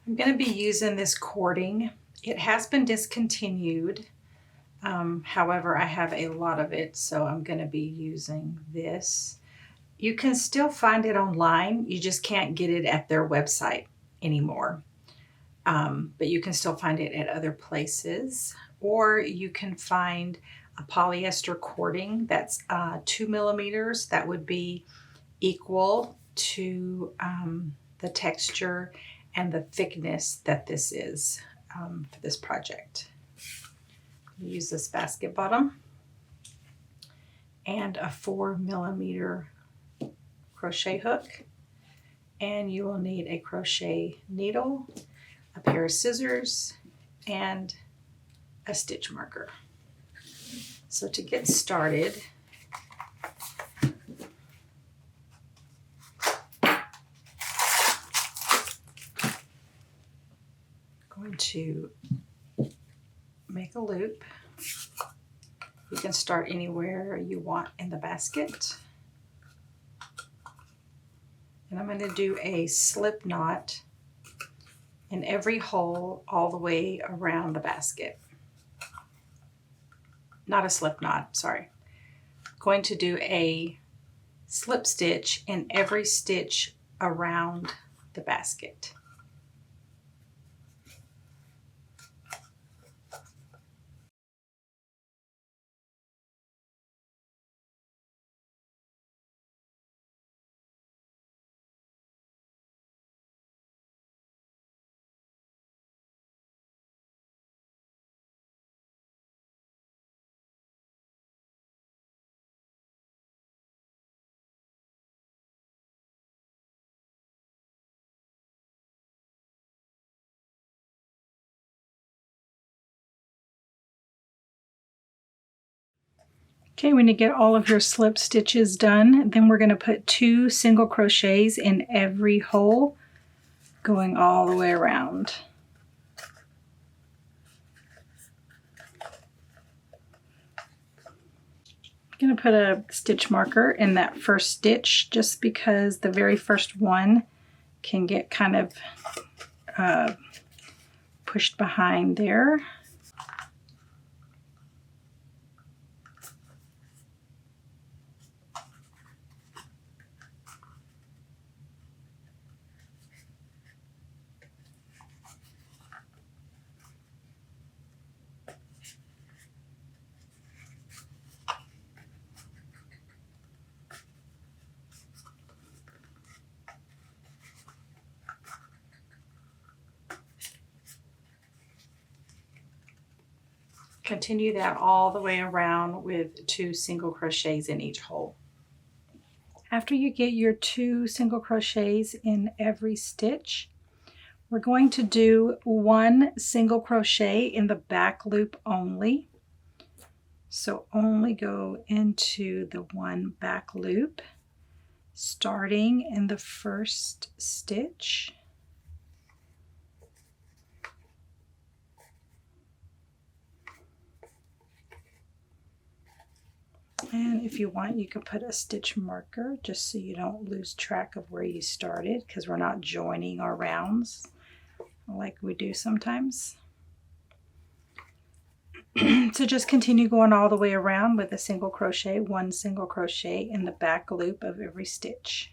I'm going to be using this cording. It has been discontinued. However, I have a lot of it, so I'm going to be using this. You can still find it online. You just can't get it at their website anymore. But you can still find it at other places. Or you can find a polyester cording that's 2 millimeters. That would be equal to the texture and the thickness that this is for this project. Use this basket bottom and a 4 millimeter crochet hook, and you will need a crochet needle, a pair of scissors, and a stitch marker. So to get started, going to make a loop. You can start anywhere you want in the basket. And I'm going to do a slip knot in every hole all the way around the basket. Not a slip knot, sorry. Going to do a slip stitch in every stitch around the basket. Okay, when you get all of your slip stitches done, then we're going to put 2 single crochets in every hole going all the way around. I'm going to put a stitch marker in that first stitch just because the very first one can get kind of pushed behind there. Continue that all the way around with 2 single crochets in each hole. After you get your 2 single crochets in every stitch, we're going to do 1 single crochet in the back loop only. So only go into the 1 back loop, starting in the first stitch. And if you want, you can put a stitch marker just so you don't lose track of where you started, because we're not joining our rounds like we do sometimes. So just continue going all the way around with a single crochet, 1 single crochet in the back loop of every stitch.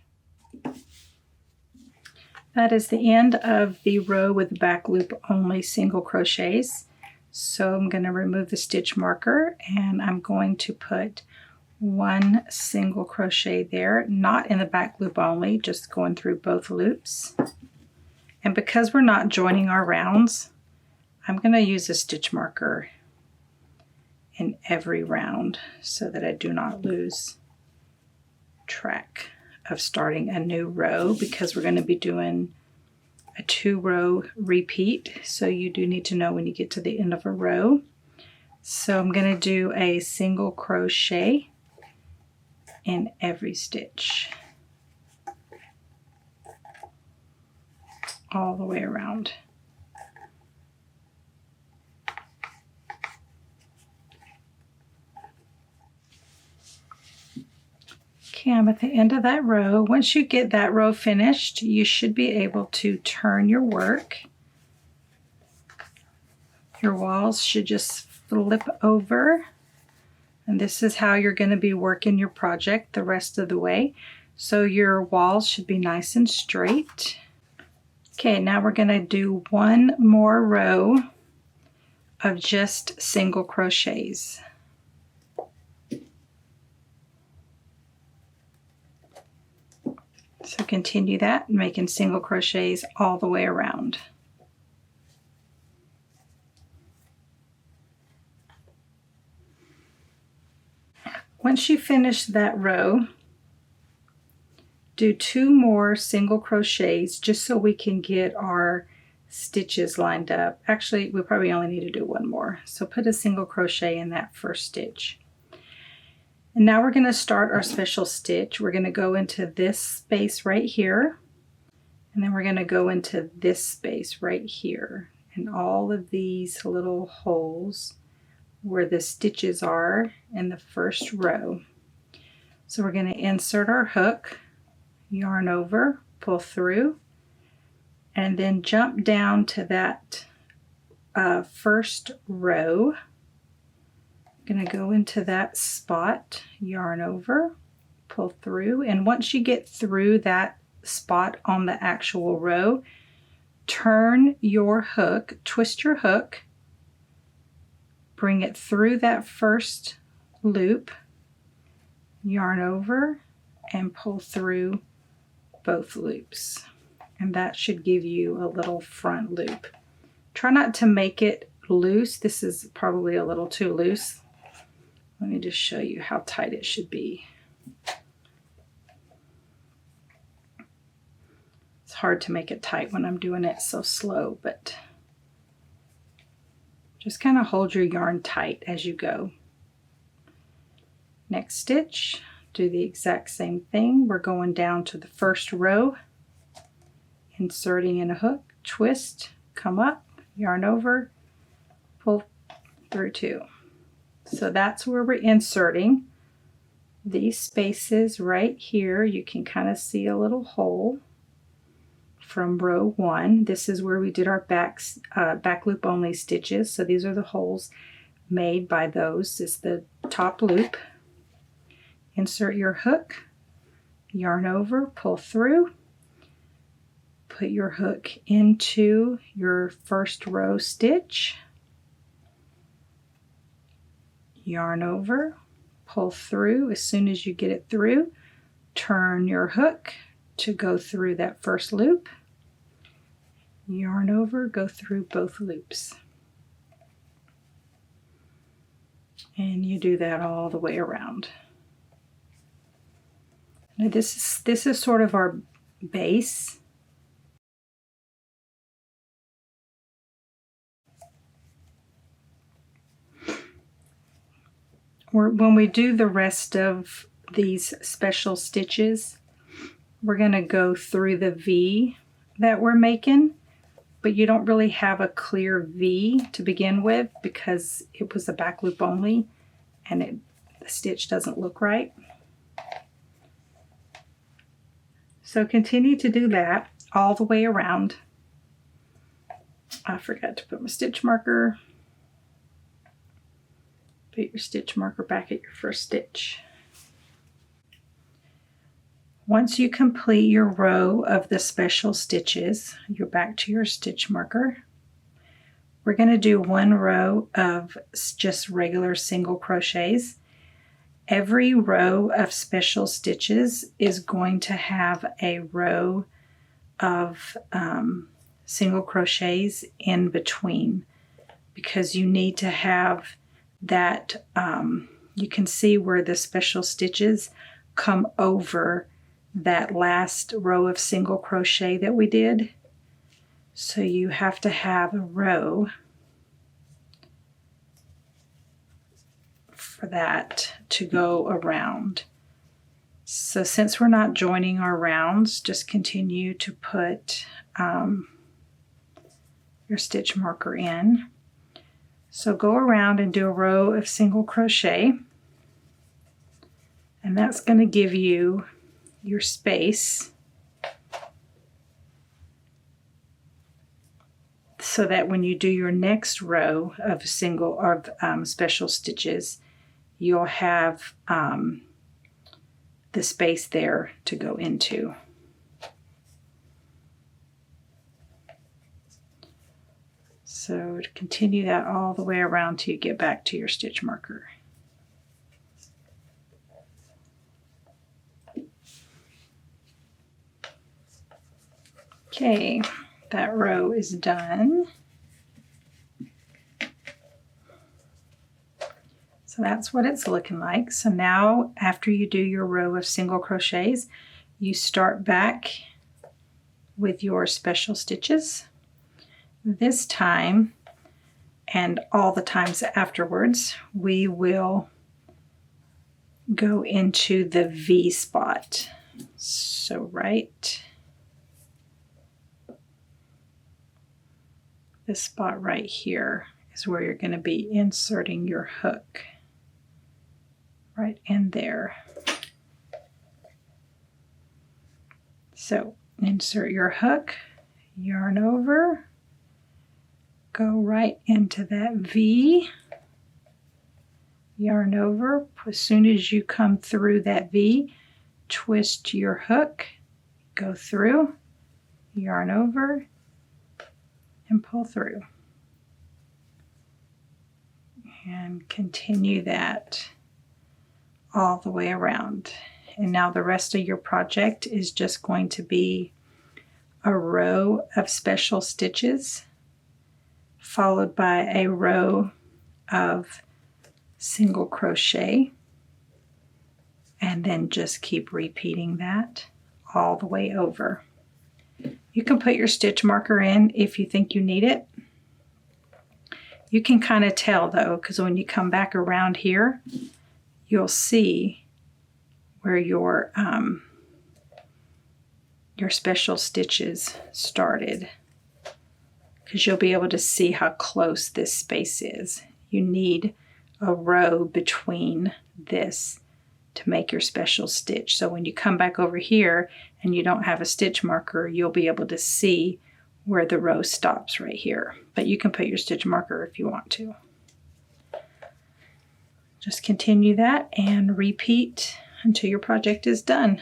That is the end of the row with back loop only single crochets. So I'm going to remove the stitch marker and I'm going to put 1 single crochet there, not in the back loop only, just going through both loops. And because we're not joining our rounds, I'm going to use a stitch marker in every round so that I do not lose track of starting a new row, because we're going to be doing a 2-row repeat. So you do need to know when you get to the end of a row. So I'm going to do a single crochet in every stitch all the way around. Okay, I'm at the end of that row. Once you get that row finished, you should be able to turn your work Your walls should just flip over, and this is how you're going to be working your project the rest of the way. So your walls should be nice and straight. Okay, now we're going to do one more row of just single crochets. So continue that, making single crochets all the way around. Once you finish that row, do 2 more single crochets just so we can get our stitches lined up. Actually, we probably only need to do 1 more. So put a single crochet in that first stitch. And now we're going to start our special stitch. We're going to go into this space right here, and then we're going to go into this space right here, and all of these little holes where the stitches are in the first row. So we're going to insert our hook, yarn over, pull through, and then jump down to that first row. I'm going to go into that spot, yarn over, pull through, and once you get through that spot on the actual row, turn your hook, twist your hook, bring it through that first loop, yarn over, and pull through both loops. And that should give you a little front loop. Try not to make it loose. This is probably a little too loose. Let me just show you how tight it should be. It's hard to make it tight when I'm doing it so slow, but just kind of hold your yarn tight as you go. Next stitch, do the exact same thing. We're going down to the first row, inserting in a hook, twist, come up, yarn over, pull through 2. So that's where we're inserting. These spaces right here, you can kind of see a little hole from row 1. This is where we did our back loop only stitches. So these are the holes made by those. This is the top loop. Insert your hook, yarn over, pull through, put your hook into your first row stitch, yarn over, pull through. As soon as you get it through, turn your hook to go through that first loop, yarn over, go through both loops. And you do that all the way around. Now this is sort of our base. When we do the rest of these special stitches, we're going to go through the V that we're making, but you don't really have a clear V to begin with because it was a back loop only and the stitch doesn't look right. So continue to do that all the way around. I forgot to put my stitch marker. Put your stitch marker back at your first stitch. Once you complete your row of the special stitches, you're back to your stitch marker. We're going to do 1 row of just regular single crochets. Every row of special stitches is going to have a row of single crochets in between, because you need to have that, you can see where the special stitches come over that last row of single crochet that we did. So you have to have a row for that to go around. So since we're not joining our rounds, just continue to put your stitch marker in. So go around and do a row of single crochet, and that's going to give you your space. so that when you do your next row of special stitches, you'll have the space there to go into. So to continue that all the way around till you get back to your stitch marker. Okay, that row is done. So that's what it's looking like. So now after you do your row of single crochets, you start back with your special stitches. This time, and all the times afterwards, we will go into the V spot. So this spot right here is where you're going to be inserting your hook. Right in there. So insert your hook, yarn over, go right into that V, yarn over. As soon as you come through that V, twist your hook, go through, yarn over, and pull through. And continue that all the way around. And now the rest of your project is just going to be a row of special stitches followed by a row of single crochet, and then just keep repeating that all the way over. You can put your stitch marker in if you think you need it. You can kind of tell though, because when you come back around here, you'll see where your special stitches started, because you'll be able to see how close this space is. You need a row between this to make your special stitch. So when you come back over here and you don't have a stitch marker, you'll be able to see where the row stops right here. But you can put your stitch marker if you want to. Just continue that and repeat until your project is done.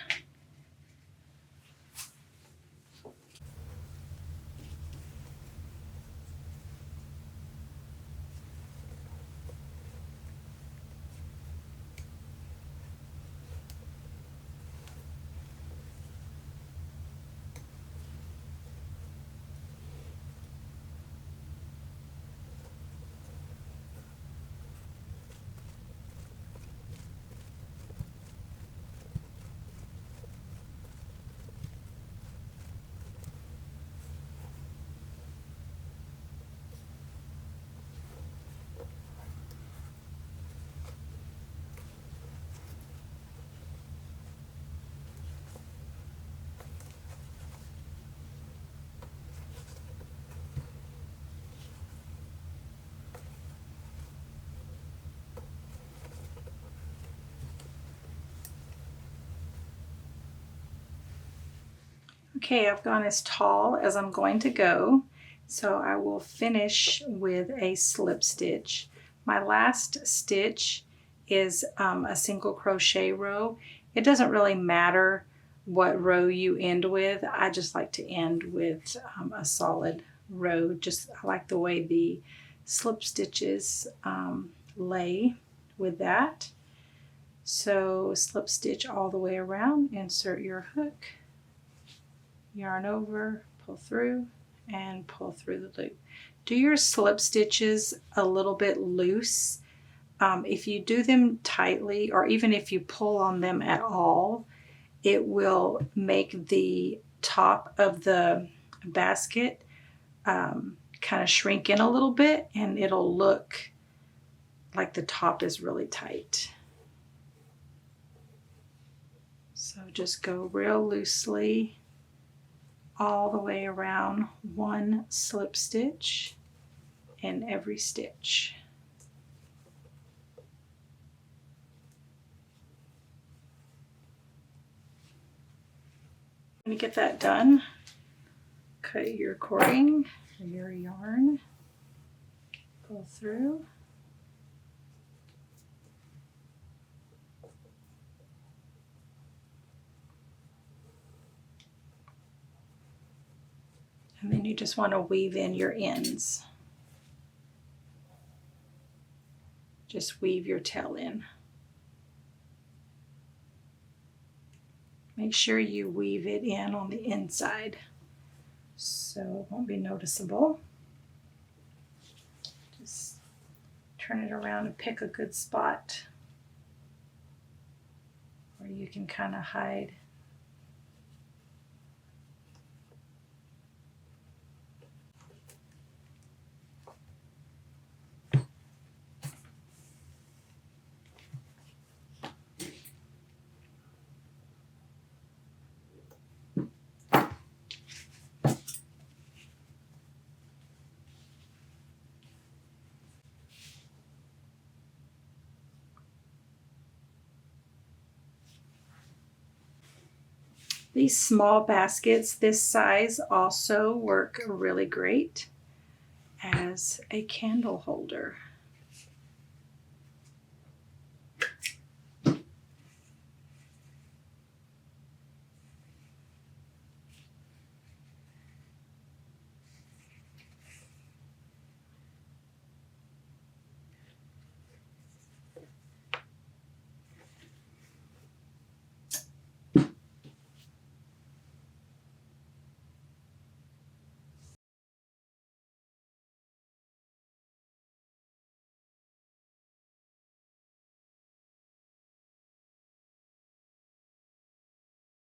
Okay, I've gone as tall as I'm going to go, so I will finish with a slip stitch. My last stitch is a single crochet row. It doesn't really matter what row you end with. I just like to end with a solid row. I like the way the slip stitches lay with that. So slip stitch all the way around, insert your hook, yarn over, pull through, and pull through the loop. Do your slip stitches a little bit loose. If you do them tightly, or even if you pull on them at all, it will make the top of the basket kind of shrink in a little bit, and it'll look like the top is really tight. So just go real loosely all the way around, one slip stitch in every stitch. When you get that done, cut your cording or your yarn, go through. And then you just want to weave in your ends. Just weave your tail in. Make sure you weave it in on the inside so it won't be noticeable. Just turn it around and pick a good spot where you can kind of hide. These small baskets this size also work really great as a candle holder.